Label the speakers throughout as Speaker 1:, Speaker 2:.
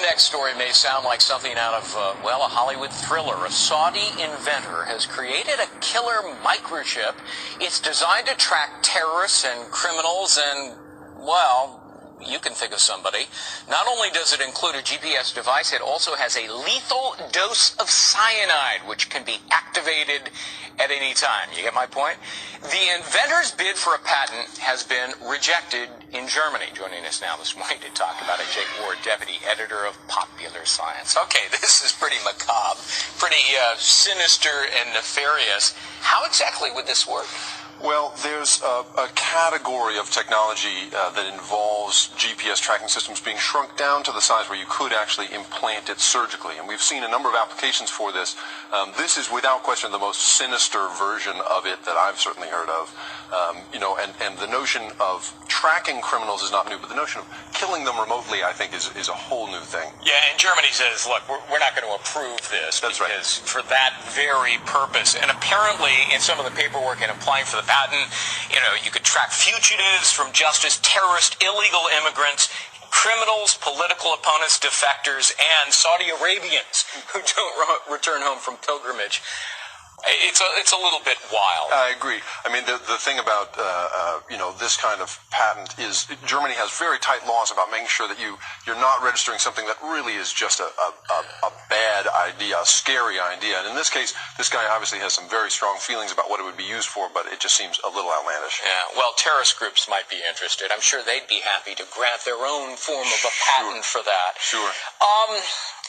Speaker 1: next story may sound like something out of, well, a Hollywood thriller. A Saudi inventor has created a killer microchip. It's designed to track terrorists and criminals and, well, you can think of somebody. Not only does it include a GPS device, it also has a lethal dose of cyanide, which can be activated at any time. You get my point? The inventor's bid for a patent has been rejected in Germany. Joining us now this morning to talk about it, Jake Ward, deputy editor of Popular Science. Okay, this is pretty macabre, pretty sinister and nefarious. How exactly would this work?
Speaker 2: Well, there's a category of technology that involves GPS tracking systems being shrunk down to the size where you could actually implant it surgically. And we've seen a number of applications for this. This is without question the most sinister version of it that I've certainly heard of. And the notion of tracking criminals is not new, but the notion of killing them remotely, I think, is a whole new thing.
Speaker 1: Yeah, and Germany says, look, we're not going to approve this.
Speaker 2: That's
Speaker 1: because for that very purpose. And apparently, in some of the paperwork in applying for the patent, you could track fugitives from justice, terrorists, illegal immigrants, criminals, political opponents, defectors, and Saudi Arabians who don't return home from pilgrimage. It's a little bit wild.
Speaker 2: I agree. I mean, the thing about this kind of patent is Germany has very tight laws about making sure that you're not registering something that really is just a bad idea, a scary idea. And in this case, this guy obviously has some very strong feelings about what it would be used for, but it just seems a little outlandish.
Speaker 1: Yeah. Well, terrorist groups might be interested. I'm sure they'd be happy to grant their own form of a patent for that.
Speaker 2: Sure.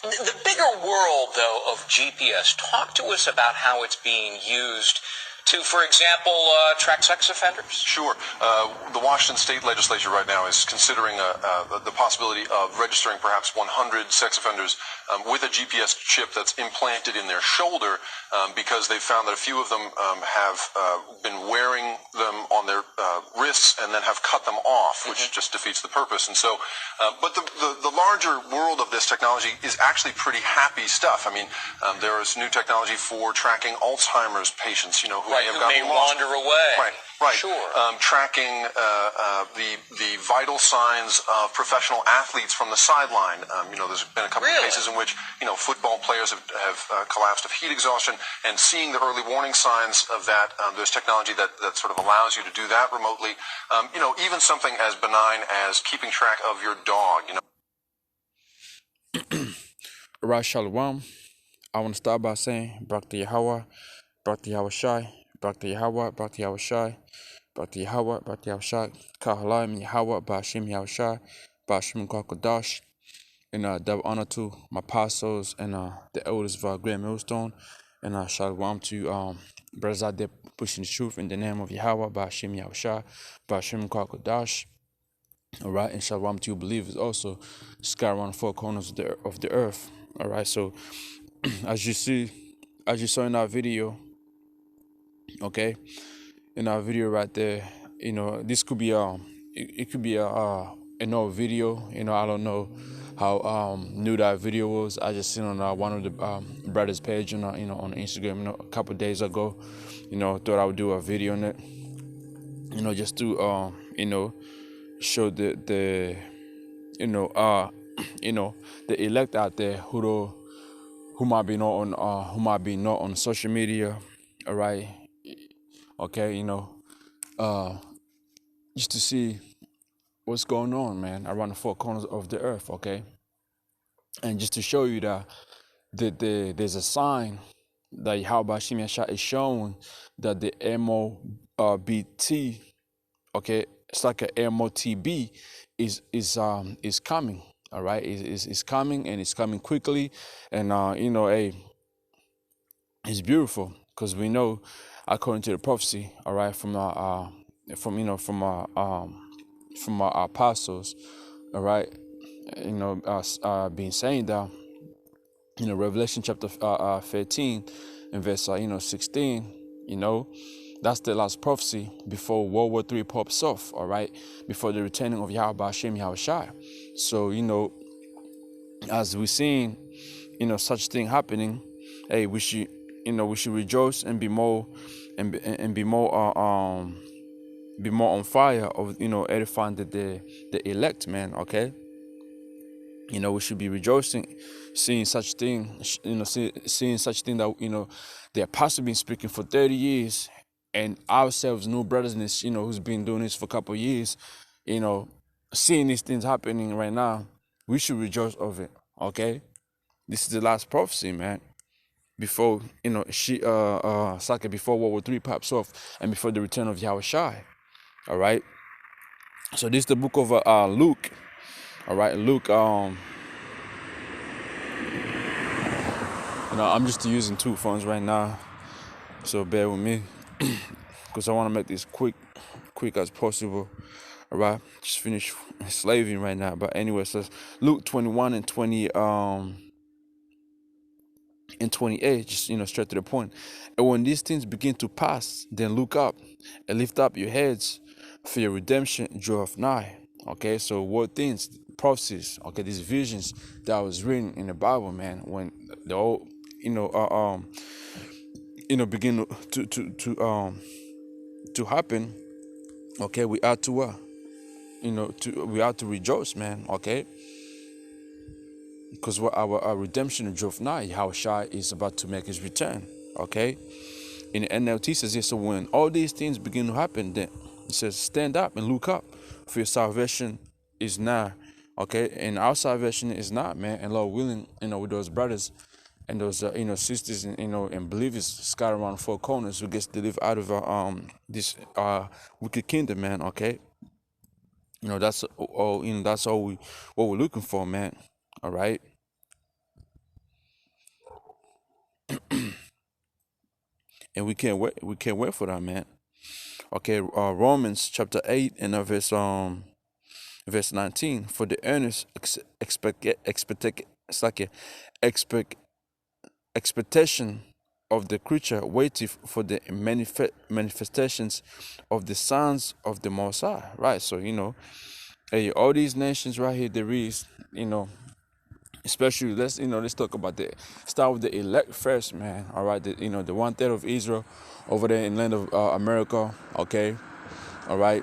Speaker 1: The bigger world, though, of GPS, talk to us about how it's being used to, for example, track sex offenders?
Speaker 2: Sure. The Washington State Legislature right now is considering the possibility of registering perhaps 100 sex offenders with a GPS chip that's implanted in their shoulder because they've found that a few of them have been wearing them on their wrists and then have cut them off, which just defeats the purpose. And so, but the larger world of this technology is actually pretty happy stuff. I mean, there is new technology for tracking Alzheimer's patients, who
Speaker 1: may wander away.
Speaker 2: Right.
Speaker 1: Sure.
Speaker 2: Tracking the vital signs of professional athletes from the sideline. There's been a couple of cases in which football players have collapsed of heat exhaustion, and seeing the early warning signs of that. There's technology that sort of allows you to do that remotely. Even something as benign as keeping track of your dog.
Speaker 3: Right, Shalom. I want to start by saying, Barak to Yahweh, Barak to Yahweh Shai, Barak to Yahweh, Barak to Yahweh Shai, Barak to Yahweh, Barak to Yahweh Shai, Kahalayim Yahweh, Ba'ashim Yahweh Shai, Ba'ashim Kwakadash, and double honor to my apostles and the elders of our Grand Millstone, and Shalom to brothers out there pushing the truth in the name of Yahweh, Ba'ashim Yahweh Shai, Ba'ashim Kwakadash. All right, and Shalom to you believers also, scattered around the four corners of the earth. All right, so as you saw in our video, okay, in our video right there, this could be it could be an old video. I don't know how new that video was. I just seen on one of the brothers' page on on Instagram a couple of days ago. Thought I would do a video on it. Just to show the the elect out there who might be not on social media. All right. Okay, just to see what's going on, man, around the four corners of the earth, okay? And just to show you that there's a sign that Yahweh Hashem Yashai is showing that the MOTB, okay, it's like a MOTB is coming, all right? It's coming, and it's coming quickly, and it's beautiful because we know, according to the prophecy, all right, from our apostles, all right, being saying that, Revelation chapter 13 and verse 16, that's the last prophecy before World War III pops off, all right, before the returning of Yahweh Hashem Yahweh Shai. So as we're seeing, such thing happening, hey, we should rejoice and be more on fire of edifying the elect, man. Okay, We should be rejoicing, seeing such thing, seeing such thing that the apostle been speaking for 30 years, and ourselves, new brothers in this, who's been doing this for a couple of years, you know, seeing these things happening right now, we should rejoice of it. Okay, this is the last prophecy, man. Before Saka, before World War III pops off, and before the return of Yahweh Shai. All right. So this is the book of Luke. All right, Luke. I'm just using two phones right now, so bear with me, because I want to make this quick as possible. All right, just finish slaving right now. But anyway, so Luke 21 and 20 and 28, just straight to the point. And when these things begin to pass, then look up and lift up your heads, for your redemption draweth nigh. Okay, so what things, prophecies, okay, these visions that was written in the Bible, man, when the old begin to happen, okay, we ought to we ought to rejoice, man, okay, because what our redemption drove nigh. How Shai is about to make his return, okay. In the NLT says this, so when all these things begin to happen, then it says stand up and look up, for your salvation is nigh. Okay, and our salvation is not, man, and Lord willing, with those brothers and those sisters and and believers scattered around four corners, who gets delivered out of this wicked kingdom, man. Okay, that's all. That's all what we're looking for, man. All right. And we can't wait. We can't wait for that, man. Okay, Romans chapter 8 and verse 19. For the earnest expectation of the creature waiteth for the manifestations of the sons of the Most High. Right. So hey, all these nations right here, there is especially let's talk about start with the elect first, man. All right, the 1/3 of Israel over there in land of America. Okay, all right,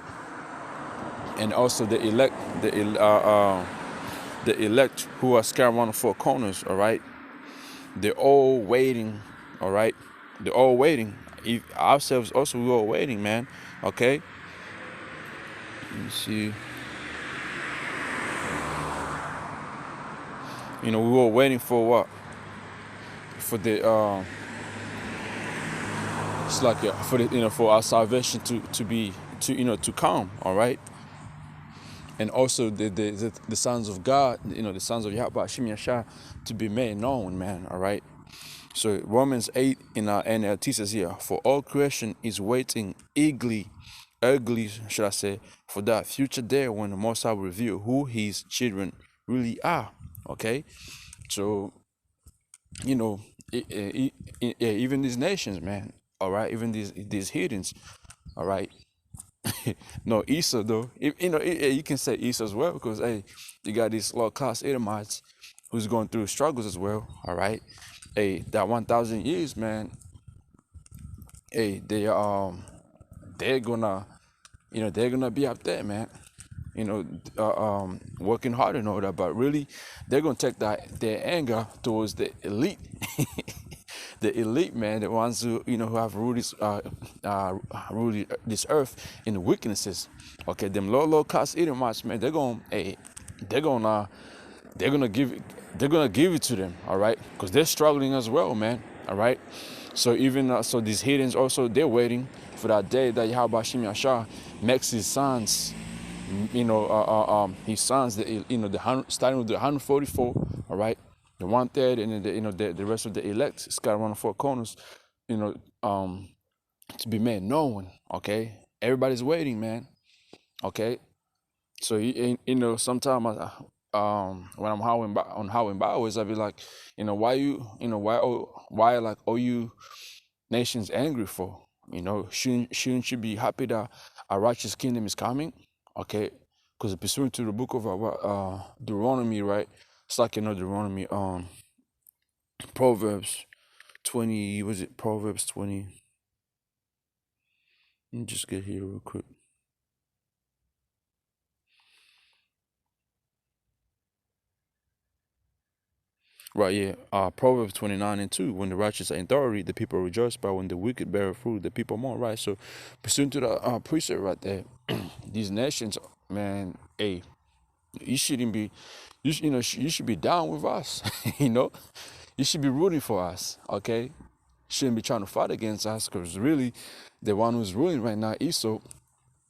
Speaker 3: and also the elect, the elect who are scattered around the four corners. All right, they're all waiting. All right, they're all waiting. Ourselves also, we're all waiting, man. Okay, let me see. We were waiting for what? For the it's like for the for our salvation to be to come. All right, and also the sons of God, the sons of Yahweh Hashem Yashah, to be made known, man. All right. So Romans 8 in our NLT says here, for all creation is waiting eagerly, should I say, for that future day when the Most High will reveal who His children really are. Okay, so even these nations, man. All right, even these heathens. All right. No, Esau though. You can say Esau as well, because hey, you got these low class Edomites who's going through struggles as well. All right. Hey, that 1,000 years, man. Hey, they're gonna be up there, man. Working hard and all that, but really, they're gonna take their anger towards the elite, the elite, man, the ones who who have ruled this earth in the weaknesses. Okay, them low cost Edomites, man, they're gonna give it to them, all right, because they're struggling as well, man. All right, so even so these heathens also, they're waiting for that day that Yahweh Shem Yashah makes his sons, his sons, starting with the 144, all right, the 1/3, and then the rest of the elect scattered around the four corners, to be made known. Okay, everybody's waiting, man. Okay, so sometimes when I'm howling bowers, I be like, why like all you nations angry for? Shouldn't you be happy that a righteous kingdom is coming? Okay, because pursuant to the book of Deuteronomy, right? It's like Deuteronomy, Proverbs 20. Was it Proverbs 20? Let me just get here real quick. Right, yeah. Proverbs 29:2. When the righteous are in authority, the people rejoice, but when the wicked bear fruit, the people mourn. Right. So, pursuant to the precept right there, these nations, man, hey, you shouldn't be, you should be down with us. you know, you should be rooting for us. Okay, shouldn't be trying to fight against us, because really, the one who's ruling right now, Esau,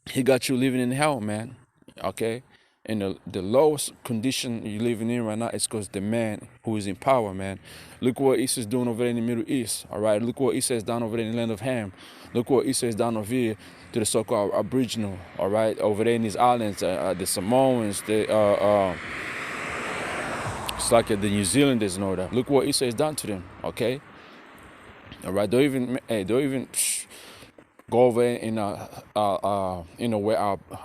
Speaker 3: he got you living in hell, man. Okay? And the lowest condition you're living in right now is because the man who is in power, man. Look what Esau is doing over there in the Middle East, all right? Look what Esau has done over there in the land of Ham. Look what Esau has done over here to the so-called Aboriginal, all right? Over there in these islands, the Samoans, it's like the New Zealanders and all that. Look what Esau has done to them, okay? All right? Don't even go over in where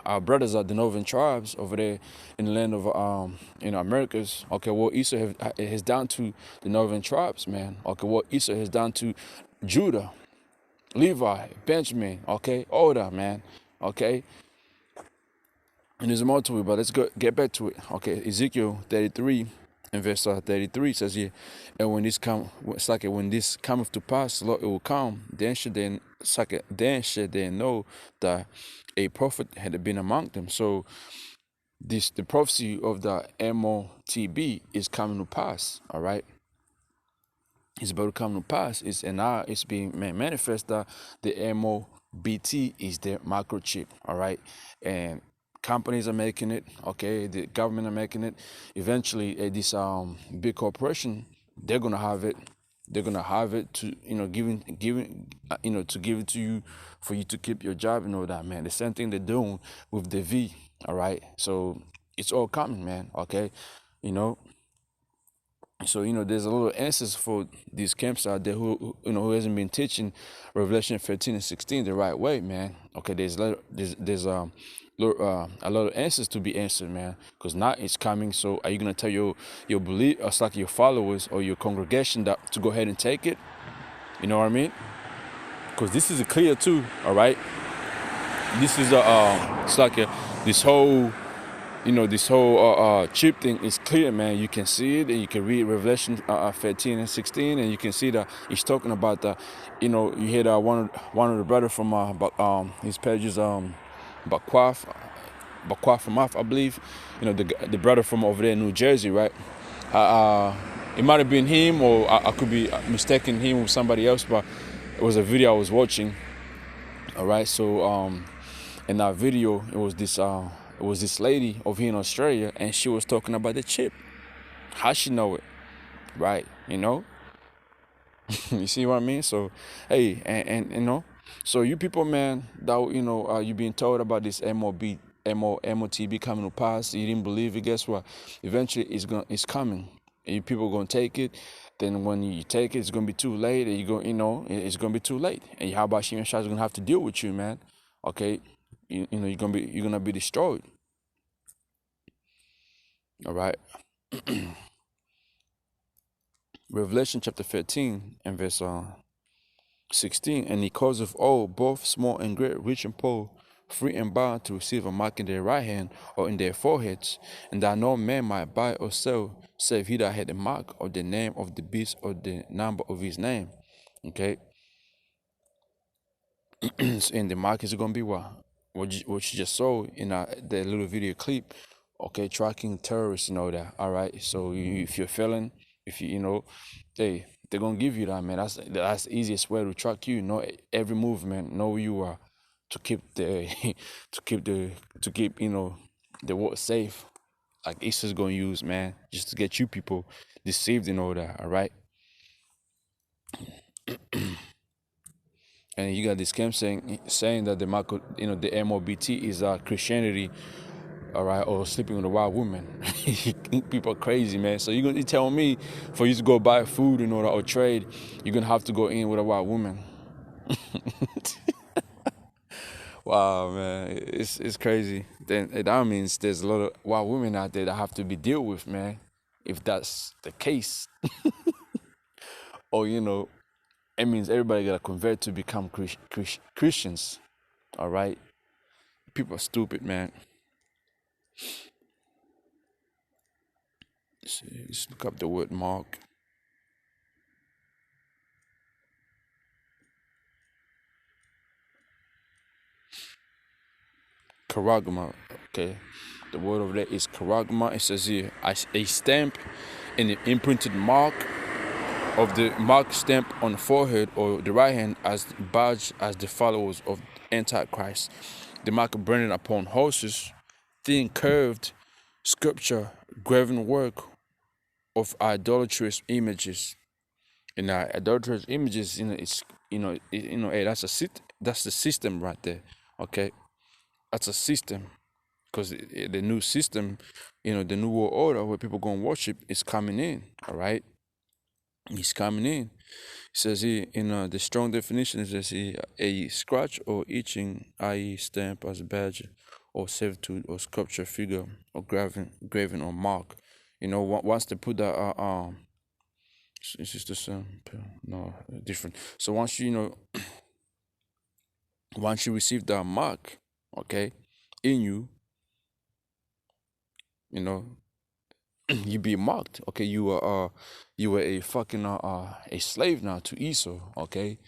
Speaker 3: our brothers are, the northern tribes over there in the land of Americas. Okay, what Esau has done to the northern tribes, man. Okay, what Esau has done to Judah, Levi, Benjamin. Okay, all that, man. Okay, and there's more to it, but let's get back to it. Okay, Ezekiel 33 and verse 33 says here, and when this come, it's like when this cometh to pass, Lord, it will come. Then should they know that a prophet had been among them. So the prophecy of the MOTB is coming to pass. All right, it's about to come to pass. And now it's being manifest that the MOBT is the microchip. All right, and companies are making it. Okay, the government are making it. Eventually, this big corporation, they're gonna have it. They're gonna have it to giving to give it to you for you to keep your job and all that, man. The same thing they're doing with the V. All right, so it's all coming, man. Okay, you know. So there's a little answers for these camps out there who hasn't been teaching Revelation 13 and 16 the right way, man. Okay, there's a lot of answers to be answered, man. Because now it's coming. So are you gonna tell your belief, or like your followers or your congregation, that to go ahead and take it? You know what I mean? Because this is a clear too. All right. This is it's like this whole. This whole chip thing is clear, man. You can see it, and you can read Revelation 13 and 16, and you can see that he's talking about the, you hear that one of the brother from his pages, Bakwaf I believe, the brother from over there in New Jersey, right? It might have been him, or I could be mistaking him with somebody else, but it was a video I was watching. All right, so in that video, it was this lady over here in Australia, and she was talking about the chip. How she know it, right? You see what I mean? So, hey, and so you people, man, that you being told about this MOTB coming to pass, you didn't believe it. Guess what? Eventually, it's coming. And you people gonna take it. Then when you take it, it's gonna be too late, and it's gonna be too late. And Yahweh Shai is gonna have to deal with you, man. Okay, you're gonna be destroyed. All right. Revelation chapter 13 and verse 16. And he causeth all, both small and great, rich and poor, free and bond, to receive a mark in their right hand or in their foreheads, and that no man might buy or sell, save he that had the mark of the name of the beast or the number of his name. Okay. And the mark is gonna be what you just saw in the little video clip. Okay, tracking terrorists and all that. All right. So if you're felon, if they're gonna give you that, man. That's the easiest way to track you. Know every movement, know who you are, to keep the to keep the world safe. Like Easter's gonna use, man, just to get you people deceived and all that. All right. And you got this camp saying that the MOBT is Christianity, all right, or sleeping with a wild woman. People are crazy, man. So you tell me, for you to go buy food in order or trade, you're gonna have to go in with a wild woman. Wow, man, it's crazy. Then that means there's a lot of wild women out there that have to be dealt with, man. If that's the case, or it means everybody gotta convert to become Christians. All right, people are stupid, man. Let's look up the word mark. charagma. Okay, the word over there is charagma. It says here, a stamp and an imprinted mark of the mark stamp on the forehead or the right hand as badge as the followers of Antichrist. The mark branded upon horses, thin curved sculpture, graven work of idolatrous images. And idolatrous images, it's hey, that's the system right there. Okay, that's a system, because the new system, the new world order where people gonna worship is coming in. All right, he's coming in. It says here in the strong definition, it says here a scratch or etching, i.e., stamp as a badge or servitude or sculpture figure or graven or mark. Once they put that it's just the same, no different. So once once you receive that mark, okay, in you, you be marked. Okay, you were a fucking a slave now to Esau. Okay,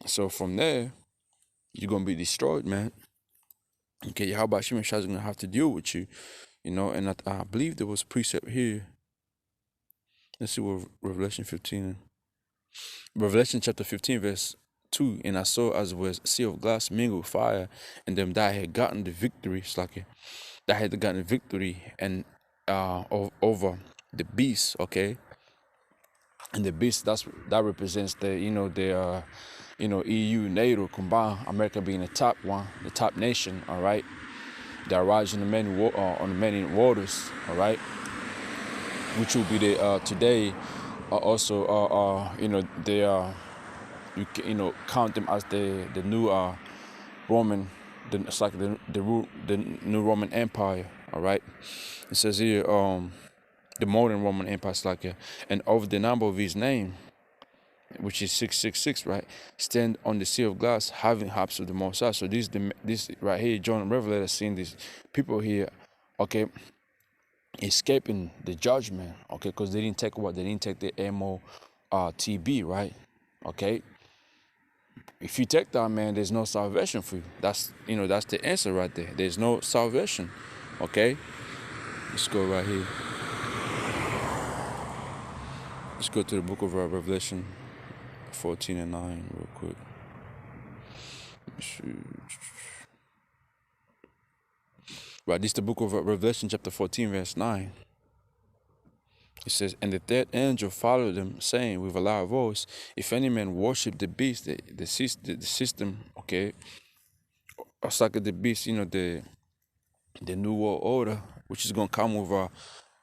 Speaker 3: so from there you're gonna be destroyed, man. Okay, how about Shimon Shai's gonna have to deal with you, and I believe there was precept here. Let's see what Revelation chapter 15 verse 2. And I saw as it was a sea of glass mingled with fire, and them that had gotten the victory, and over the beast. Okay, and the beast that represents the EU, NATO combined, America being the top one, the top nation. All right, that rides on the many waters. All right, which will be the today. Also, they you count them as the new Roman. It's like the new Roman Empire. All right, it says here the modern Roman Empire is like and over the number of his name, which is 666, right? Stand on the sea of glass, having hops of the Most High. So this right here, John Revelator seeing these people here, okay, escaping the judgment, okay, because they didn't take the MOTB, right? Okay, if you take that, man, there's no salvation for you. That's the answer right there. There's no salvation. Okay, let's go right here. Let's go to the book of Revelation 14 and 9 real quick. Right, this is the book of Revelation chapter 14 verse 9. It says, and the third angel followed them, saying with a loud voice, if any man worship the beast, the system, okay, it's like the beast, the new world order, which is gonna come with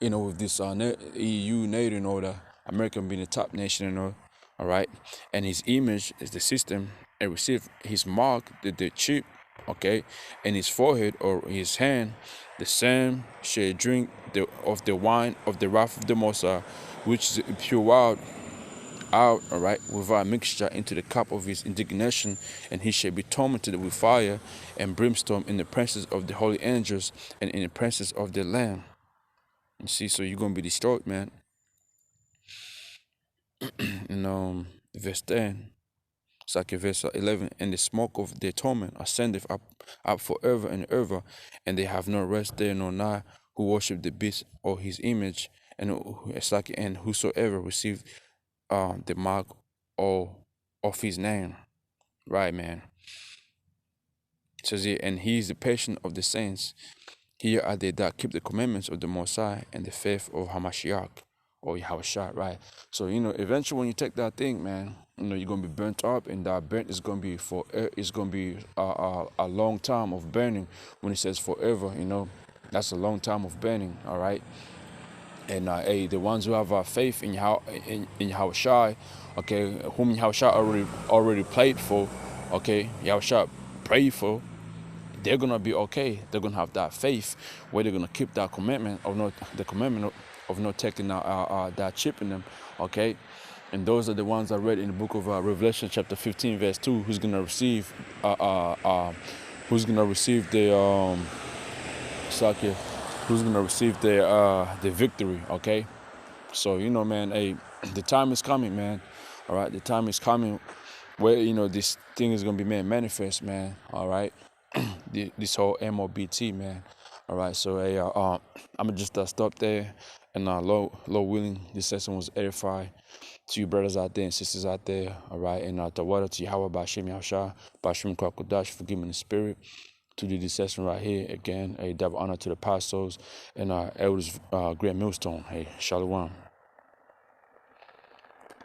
Speaker 3: with this EU, NATO, and all that, America being the top nation and all right, and his image is the system, and receive his mark, the chip, okay, and his forehead or his hand, the same shall drink of the wine of the wrath of the Most High, which is pure out, all right, without mixture into the cup of his indignation, and he shall be tormented with fire and brimstone in the presence of the holy angels and in the presence of the Lamb. You see, so you're gonna be destroyed, man. And verse 10. It's like verse 11, and the smoke of their torment ascendeth up forever and ever, and they have no rest there nor night who worship the beast or his image, and it's like, and whosoever received the mark of his name. Right, man. It says here, and he is the patient of the saints. Here are they that keep the commandments of the Most High and the faith of Hamashiach, or Yahushua, right? So, eventually when you take that thing, man, you're going to be burnt up, and that burnt is going to be a long time of burning. When it says forever, that's a long time of burning, all right? And hey, the ones who have faith in Yahushua, okay, whom Yahushua already played for, okay, Yahushua prayed for, they're gonna be okay. They're gonna have that faith where they're gonna keep that commitment of not taking that chip in them, okay. And those are the ones I read in the book of Revelation chapter 15 verse 2. Who's gonna receive the who's gonna receive the victory, okay. So man, hey, the time is coming, man. All right, the time is coming where this thing is gonna be made manifest, man. All right. this whole MOBT, man. All right, so hey, I'm just stop there, and low willing. This session was edified to you brothers out there and sisters out there. All right, and Tawada to Yahweh Bashem Yahshua Bashem Kwakudash for giving the spirit to do this session right here. Again, a double honor to the apostles and elders, Great Millstone. Hey, Shalom.